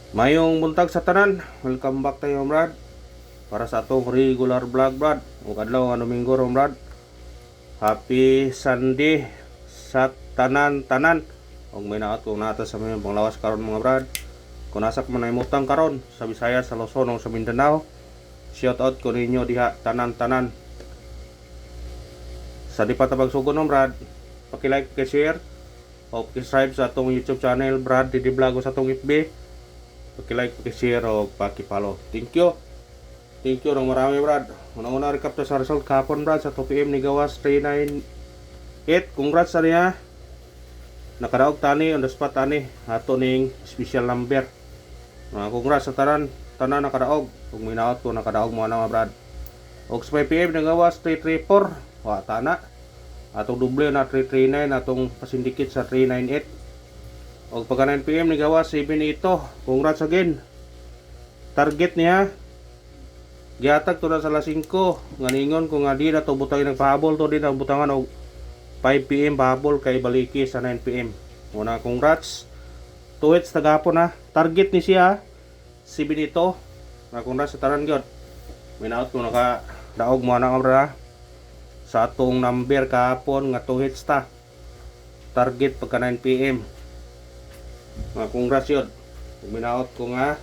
Mayong buntag sa tanan, welcome back tayo Brad para sa atong regular vlog Brad. Ug adlaw nga Domingo ron Brad. Happy Sunday sa tanan-tanan. Ug may naat kung nata sa mga panglawas karon mga Brad. Kung nasa man ay mutang karon sa Visayas, sa Luzon, o sa Mindanao, shout out ko ninyo diha tanan-tanan. Sa di pa tabag sugon Brad, paki-like, paki-share, o paki-subscribe sa atong YouTube channel Brad Didi Vlog o sa atong FB. Paki-like, paki-share o paki-follow. Thank you. Thank you ng marami Brad. Una-una recap to sa result kahapon Brad sa 2 PM ni Gawas 398. Congrats sa niya. Nakadaog tani on the spot tani ato ning special number. Congrats sa tanan nakadaog. Ug minaot ko nakadaog mo na Brad. Og sa 5 PM ni Gawas 334. Wa tana. Atong doble na 339 atong pasindikit sa 398. Og pagka 9 PM ni Gawas 7 ito. Congrats again. Target niya gihatag to na sa alas 5. Nganingon ko nga di na to butang nagpahabol to din ang butangan og 5 PM pahabol kay baliki sa 9 PM. Una congrats. 2 hits tagapon na. Target ni siya 7 ito. Na congrats sa tanan gyud. Minaut ko naka daog mo na kamera sa atong number kahapon nga 2 hits ta. Target pagka 9 PM. Mga congrats yun. Minaot ko nga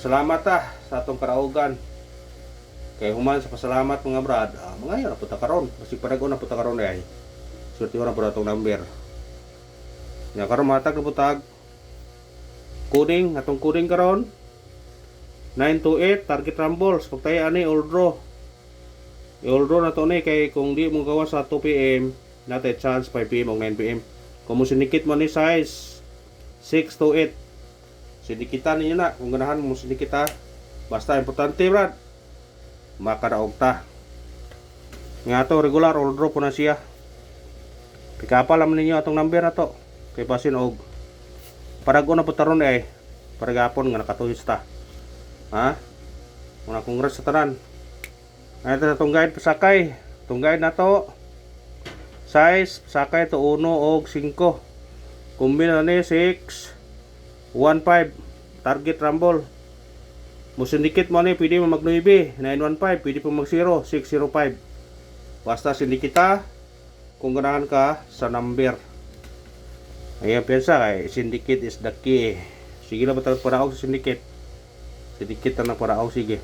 salamat sa atong karaugan. Kay human sa pasalamat mga Brad. Mga yun napunta karon. Kasi parang napunta karon ay surti ko na po atong number. Nga karon matag na butag. Coding. Atong coding karon 928 target rumbles. Pagtaya ani all draw. I-all draw na to ni kay kung di mo gawa sa 2 PM natin chance 5 PM o 9 PM. Kung mo sinikit mo ni size 6 to 8, sinikitan ninyo na. Kung ganahan mo sinikita, basta importante Brad, makadaog ta. Nga to regular all draw po na siya. Pikapa lang ninyo atong number na to. Kay basin og parago na po taron ay paragapon nga nakatuhis ta. Ha? Muna congrats sa tanan. Ito sa itong guide pasakay. Itong guide na to size sakay to 1 og 5. Kumbina ni 6 15 target rumble. Mo syndicate mo ni pwede mo mag 9 915, pwede po mag 0 605. Basta syndicate kung ganahan ka sa number. Ayan pensa kay syndicate is the key. Sige na ba tayo paraog sa syndicate? Syndicate na paraog sige.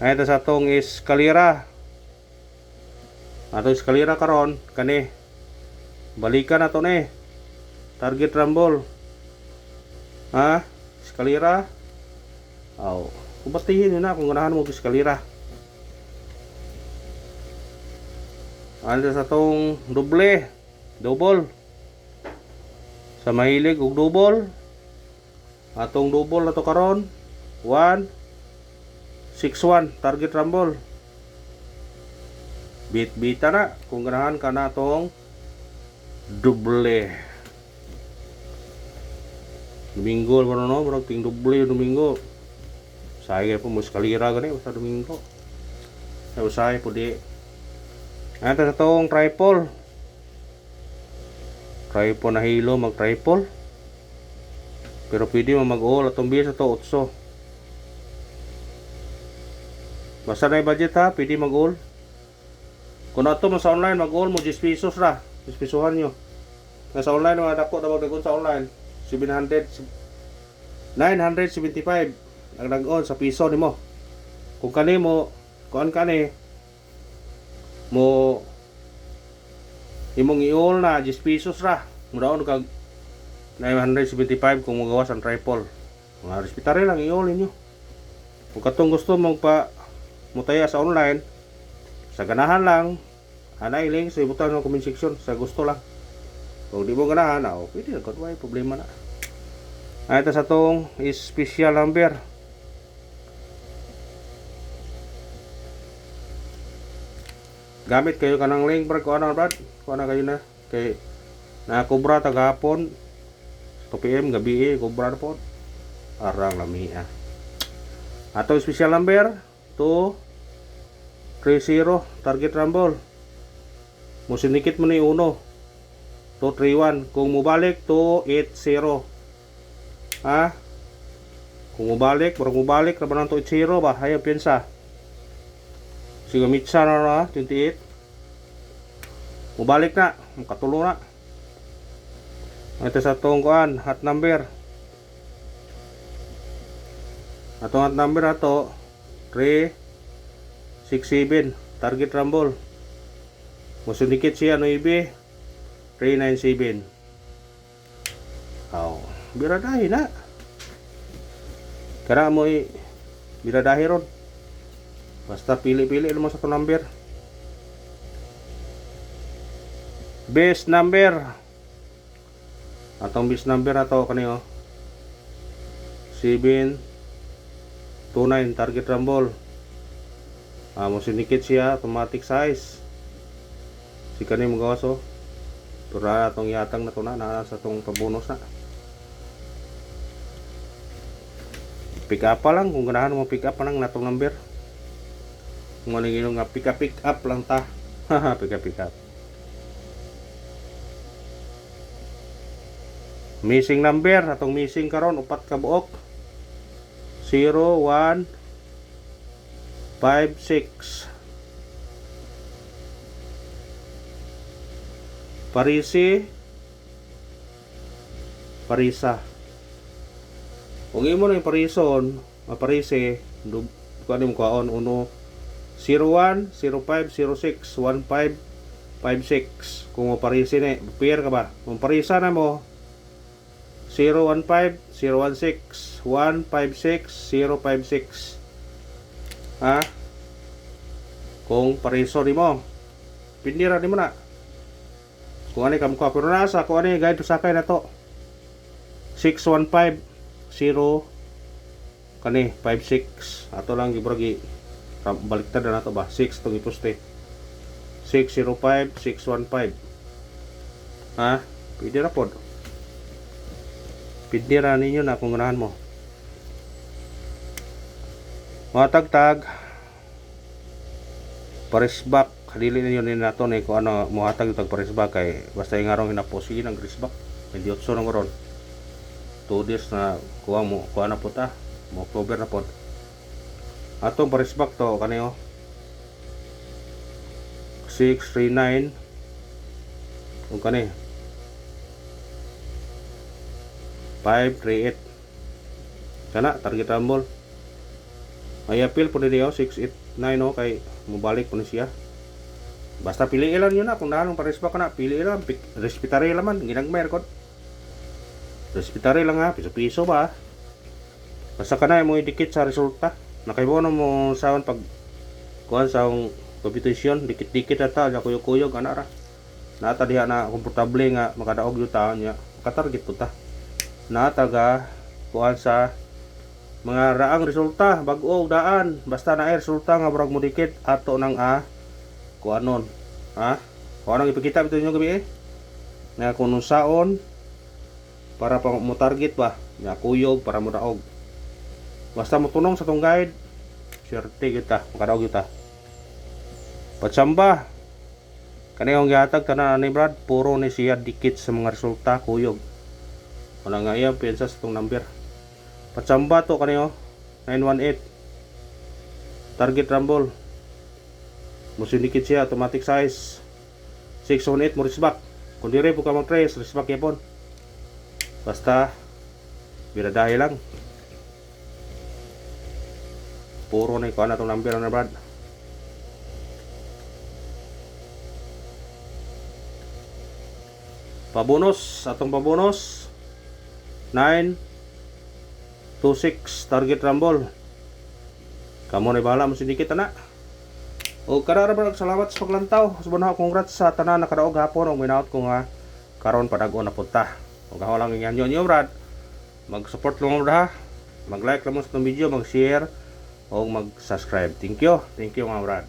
Ayan sa atong is kalira. Ato eskalera karon kani balikan nato ni target rumble. Ha? Eskalera. Aw, kubatihin na kung ganahan mo eskalera. Anda sa tong double. Sa mahilig og double. Atong double na to karon 161 target rumble. Bit-bita na kung ganahan ka na itong doble. Domingo mo no, marag ting doble Domingo. Saya po mo eskalera gani sa Domingo. Sa usay po di. Ito sa itong triple. Triple na hilo mag triple. Pero pwede mo mag-all atong biya sa to 8. Basta na budget ha, pwede mag-all. Kung ato mo sa online, mag-all mo 10 pesos ra. 10 pesohan nyo. Sa online, mga dako na mag-on sa online. 975. Ang nag-on sa piso ni mo. Kung kani mo, kung kani, mo, imong i-all na 10 pesos ra. Muraon kag 975 kung magawas ang triple. Mga respetare lang i-all ninyo. Kung katong gusto mong mutaya sa online, sa ganahan lang, anay link sa ibutan ng comment section sa gusto lang. Kung di mo ganahan, pwede na kung may problema na. Ito sa tong special number. Gamit kayo kanang link Brad, kung ano Brad, kung ano kayo na. Kay nakubra tagapon 2 PM gabi kubra na po. Arang lami Atong special number 230 target rumble. Mo sinikit mo ni 1 231 kung mobalik 280 Ha? Kung mubalik, barang mubalik, laban ng 0 ba? Ayaw piensa. Sige, mitsa na 28. Mubalik na, makatulo na. Ito sa itong kuan, hot number. Atong hot number na to, 367, target rumble. Musundikit siya, 9, 397. Oh, biradahi na. Kaya mo biradahi ron. Basta pili-pili mo sa itong number. Base number. Atong base number na to kaniyo. 729 target rumble. Mo sinikit siya automatic size. Si kani mo gawas oh. Tura atong yatang na to na sa tong pabonus na. Pick up pa lang kung ganahan mo pick up pa lang natong number. Kung maningin nga pick up lang ta. Haha, pick up. Missing number atong missing karon upat ka buok. 0 1 5 6. Parisa. Kung imo na yung parison, maparise, kung ano mo kaon, 1, 01, 05, 06, 15, 56. Kung maparise na, pair ka ba? Kung parisa na mo, 015, 016, 156, 056. Ha? Kung pariso di mo, pindira di mo na. Kung ano yung kamukha, pero nasa, kung ano yung guide sa sakay na to, 615, 0 kani 56 ato lang gibragi baliktad na nato ba 6 tong iposte 605 615 ha pwede ra pod pwede ra ninyo na kung ganahan mo mga tagtag paresback dili ninyo ni nato ni kung ano mo hatag tag paresback kay basta yung arong inaposi ng grisback 28 nang ron 2 days na kuha na po ta mo October na po atong paresback to kaniyo 639 kung kani 538 kana target rumble ay appeal po niyo 689 no kay mubalik po ni siya basta pili lang yun na kung nahalong paresback na pili lang respetary laman ginagmer ko respetary lang ha, piso-piso ba? Basta ka na mo idikit sa resulta. Nakaibono mo saon pag kuan sa competition, dikit-dikit ata, ja kuyog-kuyog ana ra. Nata diha na komportable nga makadaog yung taon niya. Katarget po ta. Nata ga kuan sa mga raang resulta, bag-o daan. Basta na resulta nga brag mo dikit ato nang kuanon. Ha? Kung anong ipakita bito nyo gabi nga kung saon para pa mo target ba nga kuyog para mo daog basta mo tunong sa tong guide swerte kita makadaog kita patsamba kaniyong gihatag tanan ni Brad puro ni siya dikit sa mga resulta kuyog wala nga iya piensa sa tong number patsamba to kaniyo 918 target rumble mo sinikit siya automatic size 618 mo risback kung dire po ka mag trace risback yapon basta biradahe lang puro na ikaw na itong number na Brad pabonus atong pabonus 926 target rumble kamo na bahala mo sindikit na o karara Brad salamat sa paglantaw subunaw congrats sa tanan nakadaog hapon o minaot ko nga karon padago na punta kung kaho lang yan nyo Brad mag-support lang mo ha mag-like lang mo sa itong video mag-share o mag-subscribe thank you mga Brad